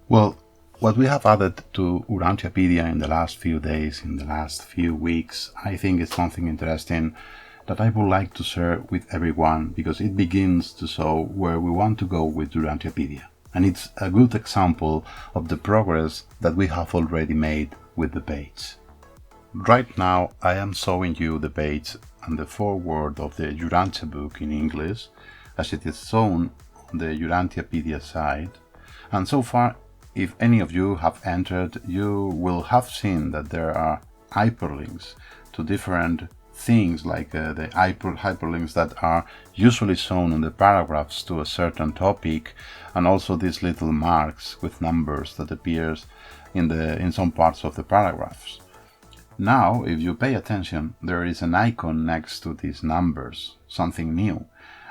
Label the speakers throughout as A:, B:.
A: Well, what we have added to Urantiapedia in the last few days, in the last few weeks, I think is something interesting that I would like to share with everyone because it begins to show where we want to go with Urantiapedia. And it's a good example of the progress that we have already made with the page. Right now I am showing you the page and the foreword of the Urantia book in English as it is shown on the Urantiapedia site, and so far if any of you have entered, you will have seen that there are hyperlinks to different things like the hyperlinks that are usually shown in the paragraphs to a certain topic, and also these little marks with numbers that appears in some parts of the paragraphs. Now, if you pay attention, there is an icon next to these numbers, something new.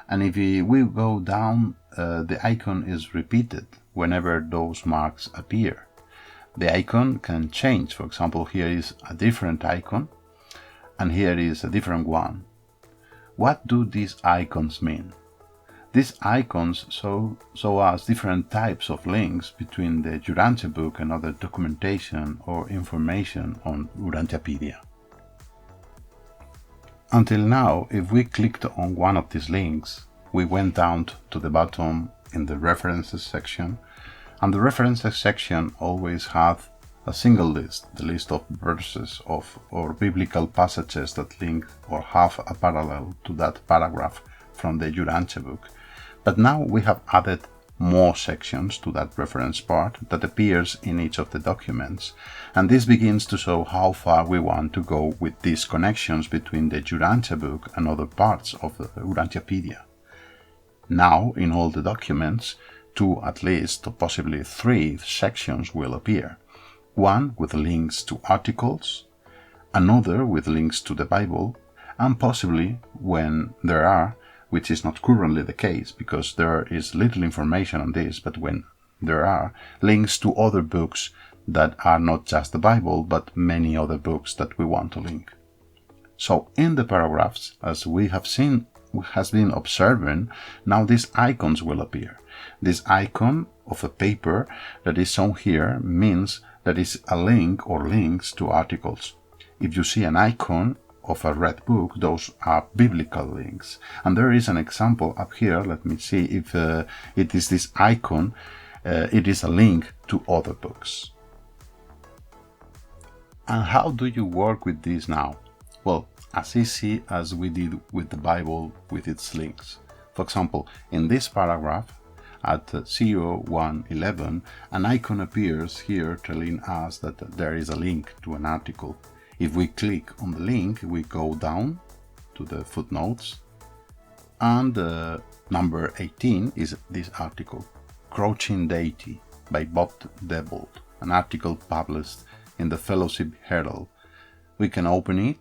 A: And if we go down, the icon is repeated whenever those marks appear. The icon can change. For example, here is a different icon, and here is a different one. What do these icons mean? These icons show us different types of links between the Urantia book and other documentation or information on Urantiapedia. Until now, if we clicked on one of these links, we went down to the bottom in the references section, and the references section always had a single list, the list of verses or biblical passages that link or have a parallel to that paragraph from the Urantia book. But now we have added more sections to that reference part that appears in each of the documents, and this begins to show how far we want to go with these connections between the Urantia book and other parts of the Urantiapedia. Now, in all the documents, 2 at least, or possibly 3 sections will appear. One with links to articles, another with links to the Bible, and possibly, when there are, which is not currently the case because there is little information on this, but when there are, links to other books that are not just the Bible, but many other books that we want to link. So in the paragraphs, as we have seen, has been observing, now these icons will appear. This icon of a paper that is shown here means that is a link or links to articles. If you see an icon of a red book, those are biblical links. And there is an example up here. Let me see if it is this icon. It is a link to other books. And how do you work with this now? Well, as easy as we did with the Bible with its links. For example, in this paragraph at 0111, an icon appears here telling us that there is a link to an article. If we click on the link, we go down to the footnotes, and number 18 is this article, Crouching Deity by Bob Debold, an article published in the Fellowship Herald. We can open it.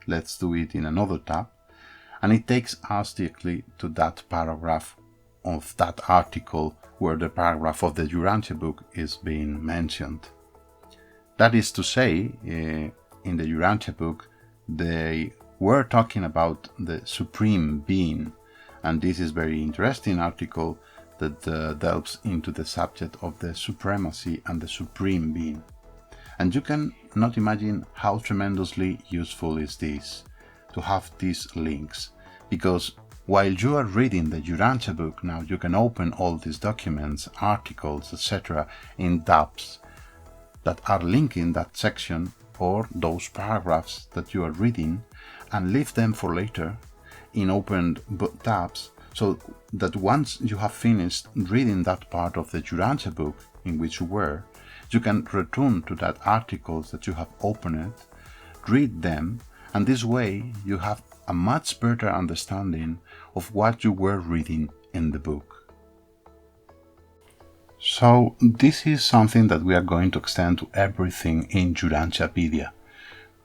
A: Let's do it in another tab, and it takes us directly to that paragraph of that article where the paragraph of the Urantia book is being mentioned. That is to say, in the Urantia book, they were talking about the Supreme Being, and this is very interesting article that delves into the subject of the supremacy and the Supreme Being. And you can not imagine how tremendously useful is this, to have these links, because while you are reading the Urantia book, now you can open all these documents, articles, etc. in tabs that are linking that section or those paragraphs that you are reading, and leave them for later in opened tabs, so that once you have finished reading that part of the Urantia book in which you were, you can return to that articles that you have opened, read them, and this way you have a much better understanding of what you were reading in the book. So this is something that we are going to extend to everything in Urantiapedia,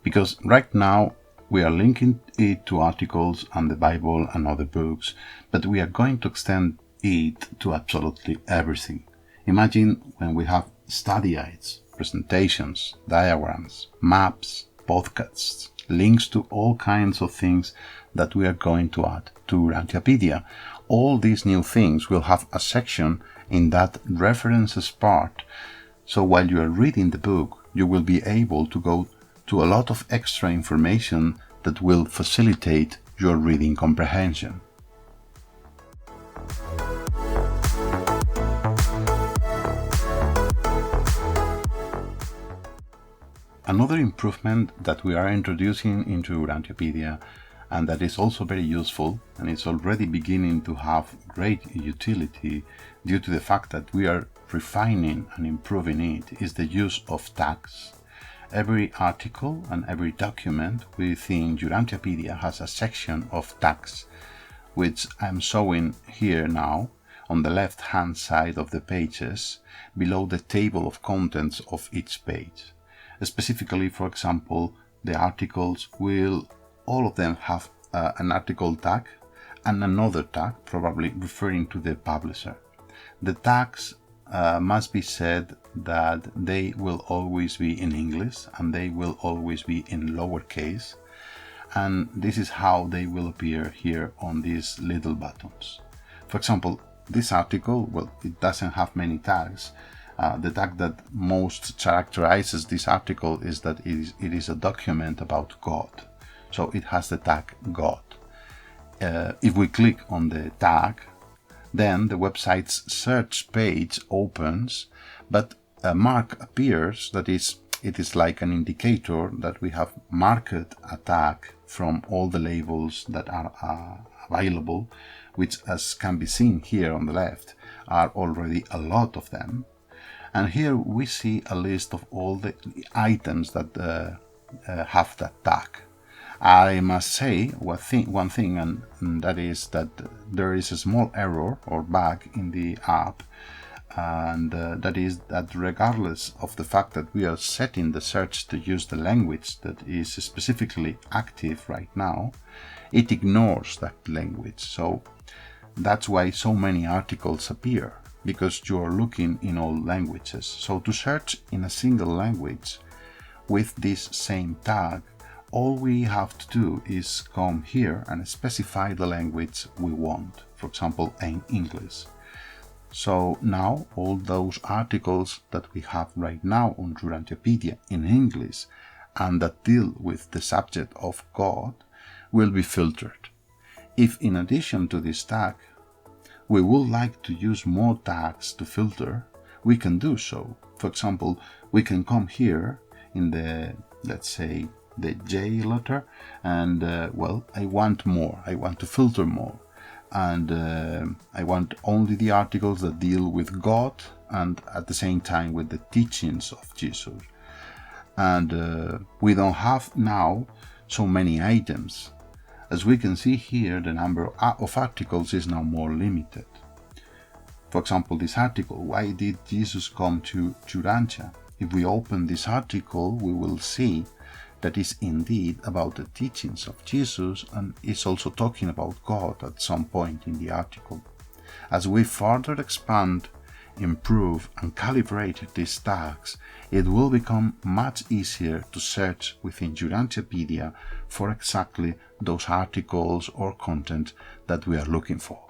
A: because right now we are linking it to articles and the Bible and other books, but we are going to extend it to absolutely everything. Imagine when we have study aids, presentations, diagrams, maps, podcasts, links to all kinds of things that we are going to add to Urantiapedia. All these new things will have a section in that references part. So while you are reading the book, you will be able to go to a lot of extra information that will facilitate your reading comprehension. Another improvement that we are introducing into Urantiapedia, and that is also very useful, and it's already beginning to have great utility due to the fact that we are refining and improving it, is the use of tags. Every article and every document within Urantiapedia has a section of tags, which I'm showing here now on the left hand side of the pages below the table of contents of each page. Specifically, for example, the articles will all of them have an article tag and another tag, probably referring to the publisher. The tags must be said that they will always be in English and they will always be in lowercase, and this is how they will appear here on these little buttons. For example, this article, well, it doesn't have many tags. The tag that most characterizes this article is that it is a document about God. So it has the tag God. If we click on the tag, then the website's search page opens, but a mark appears, that is, it is like an indicator that we have marked a tag from all the labels that are available, which, as can be seen here on the left, are already a lot of them. And here we see a list of all the items that have that tag. I must say one thing, and that is that there is a small error or bug in the app, and that is that regardless of the fact that we are setting the search to use the language that is specifically active right now, it ignores that language. So that's why so many articles appear, because you are looking in all languages. So to search in a single language with this same tag, all we have to do is come here and specify the language we want, for example, in English. So now all those articles that we have right now on Urantiapedia in English and that deal with the subject of God will be filtered. If in addition to this tag we would like to use more tags to filter, we can do so. For example, we can come here in the, let's say, the J letter, and well, I want more, I want to filter more, and I want only the articles that deal with God and at the same time with the teachings of Jesus. And we don't have now so many items. As we can see here, the number of articles is now more limited. For example, this article, why did Jesus come to Urantia? If we open this article, we will see that is indeed about the teachings of Jesus, and is also talking about God at some point in the article. As we further expand, improve and calibrate these tags, it will become much easier to search within Urantiapedia for exactly those articles or content that we are looking for.